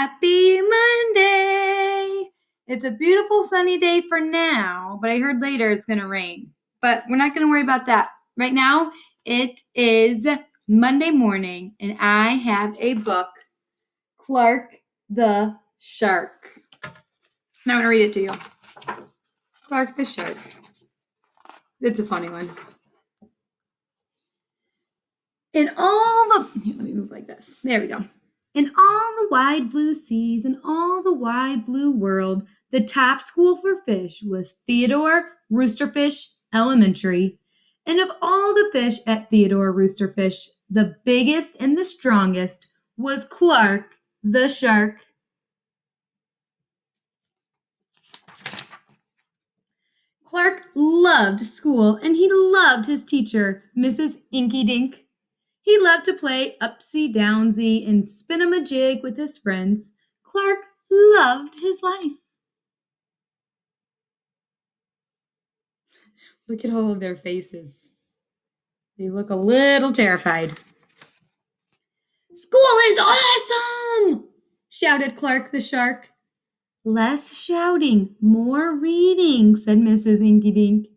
Happy Monday! It's a beautiful sunny day for now, but I heard later it's going to rain. But we're not going to worry about that. Right now, it is Monday morning, and I have a book, Clark the Shark. Now I'm going to read it to you. Clark the Shark. It's a funny one. Let me move like this. There we go. In all the wide blue seas and all the wide blue world, the top school for fish was Theodore Roosterfish Elementary. And of all the fish at Theodore Roosterfish, the biggest and the strongest was Clark the Shark. Clark loved school, and he loved his teacher, Mrs. Inky Dink. He loved to play upsy-downsy and spin-a-majig with his friends. Clark loved his life. Look at all of their faces. They look a little terrified. School is awesome! Shouted Clark the Shark. Less shouting, more reading, said Mrs. Inky Dink.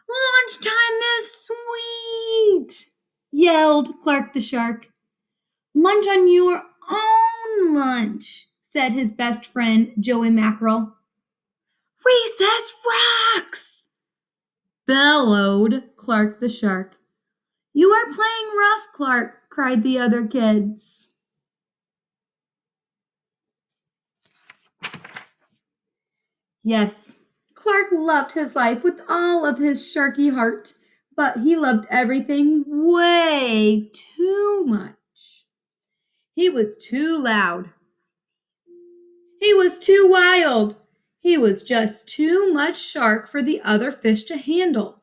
Lunchtime is sweet! Yelled Clark the Shark. Munch on your own lunch, said his best friend, Joey Mackerel. Recess rocks! Bellowed Clark the Shark. You are playing rough, Clark, cried the other kids. Yes, Clark loved his life with all of his sharky heart, but he loved everything way too much. He was too loud. He was too wild. He was just too much shark for the other fish to handle.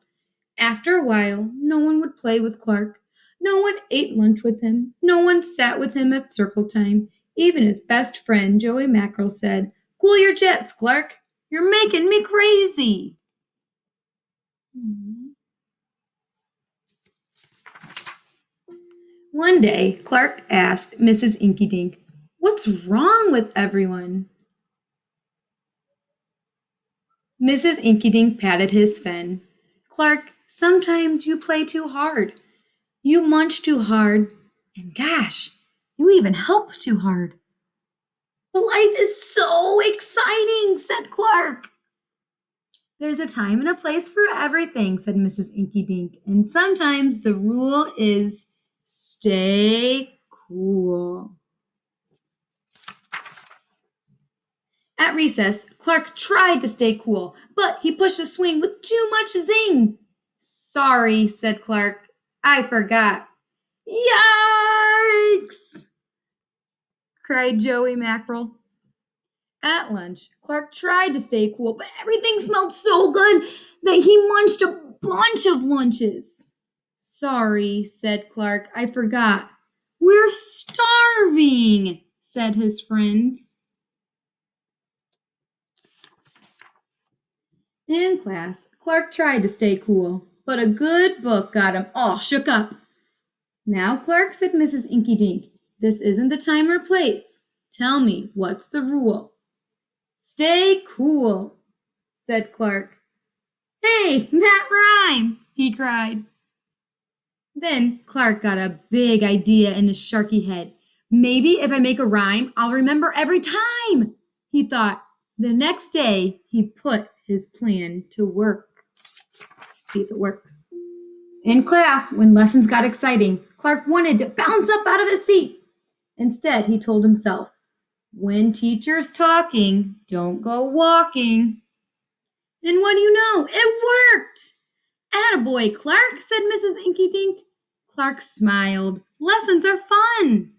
After a while, no one would play with Clark. No one ate lunch with him. No one sat with him at circle time. Even his best friend, Joey Mackerel, said, "Cool your jets, Clark. You're making me crazy." One day, Clark asked Mrs. Inky Dink, "What's wrong with everyone?" Mrs. Inky Dink patted his fin. "Clark, sometimes you play too hard. You munch too hard. And gosh, you even help too hard." "Life is so exciting," said Clark. "There's a time and a place for everything," said Mrs. Inky Dink. "And sometimes the rule is stay cool." At recess, Clark tried to stay cool, but he pushed a swing with too much zing. "Sorry," said Clark. "I forgot." "Yikes!" cried Joey Mackerel. At lunch, Clark tried to stay cool, but everything smelled so good that he munched a bunch of lunches. "Sorry," said Clark. "I forgot." "We're starving," said his friends. In class, Clark tried to stay cool, but a good book got him all shook up. "Now, Clark," said Mrs. Inky Dink, "this isn't the time or place. Tell me, what's the rule?" "Stay cool," said Clark. "Hey, that rhymes," he cried. Then Clark got a big idea in his sharky head. "Maybe if I make a rhyme, I'll remember every time," he thought. The next day, he put his plan to work. See if it works. In class, when lessons got exciting, Clark wanted to bounce up out of his seat. Instead, he told himself, "When teacher's talking, don't go walking." And what do you know? It worked! "Attaboy, Clark," said Mrs. Inky Dink. Clark smiled. Lessons are fun.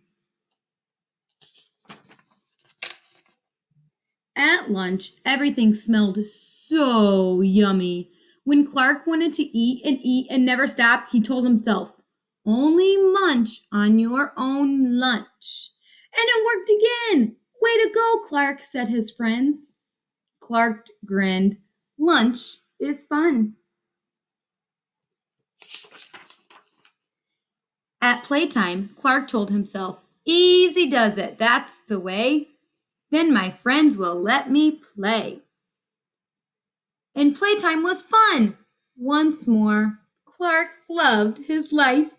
At lunch, everything smelled so yummy. When Clark wanted to eat and never stop, he told himself, "Only munch on your own lunch." And it worked again. "Way to go, Clark," said his friends. Clark grinned. Lunch is fun. At playtime, Clark told himself, "Easy does it, that's the way." Then my friends will let me play. And playtime was fun. Once more, Clark loved his life.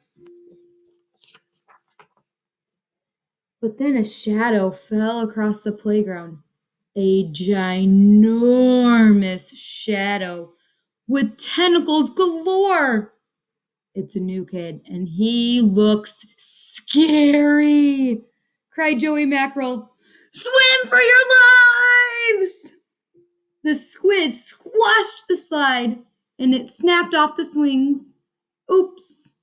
But then a shadow fell across the playground. A ginormous shadow with tentacles galore. It's a new kid, and he looks scary, cried Joey Mackerel. Swim for your lives! The squid squashed the slide, and it snapped off the swings. Oops,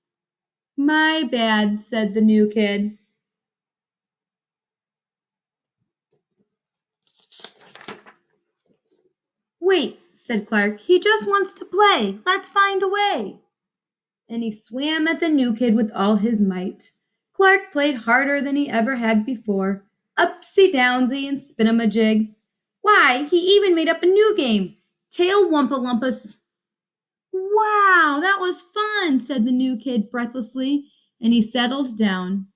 my bad, said the new kid. Wait, said Clark, he just wants to play. Let's find a way. And he swam at the new kid with all his might. Clark played harder than he ever had before. Upsy-downsy and spin-em-a-jig. Why, he even made up a new game. Tail Wumpa-Lumpus. Wow, that was fun, said the new kid breathlessly, and he settled down.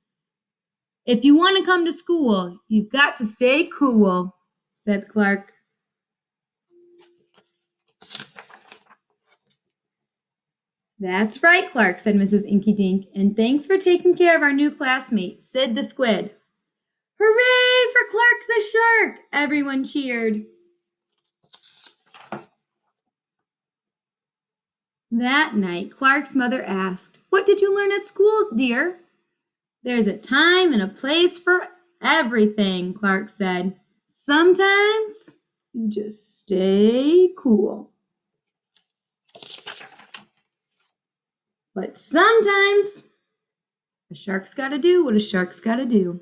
If you want to come to school, you've got to stay cool, said Clark. That's right, Clark, said Mrs. Inky Dink, and thanks for taking care of our new classmate, Sid the Squid. Hooray for Clark the Shark! Everyone cheered. That night, Clark's mother asked, What did you learn at school, dear? There's a time and a place for everything, Clark said. Sometimes you just stay cool. But sometimes a shark's got to do what a shark's got to do.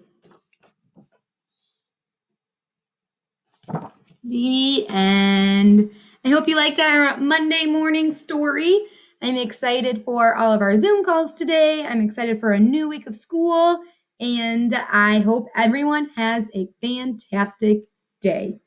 The end. I hope you liked our Monday morning story. I'm excited for all of our Zoom calls today. I'm excited for a new week of school, and I hope everyone has a fantastic day.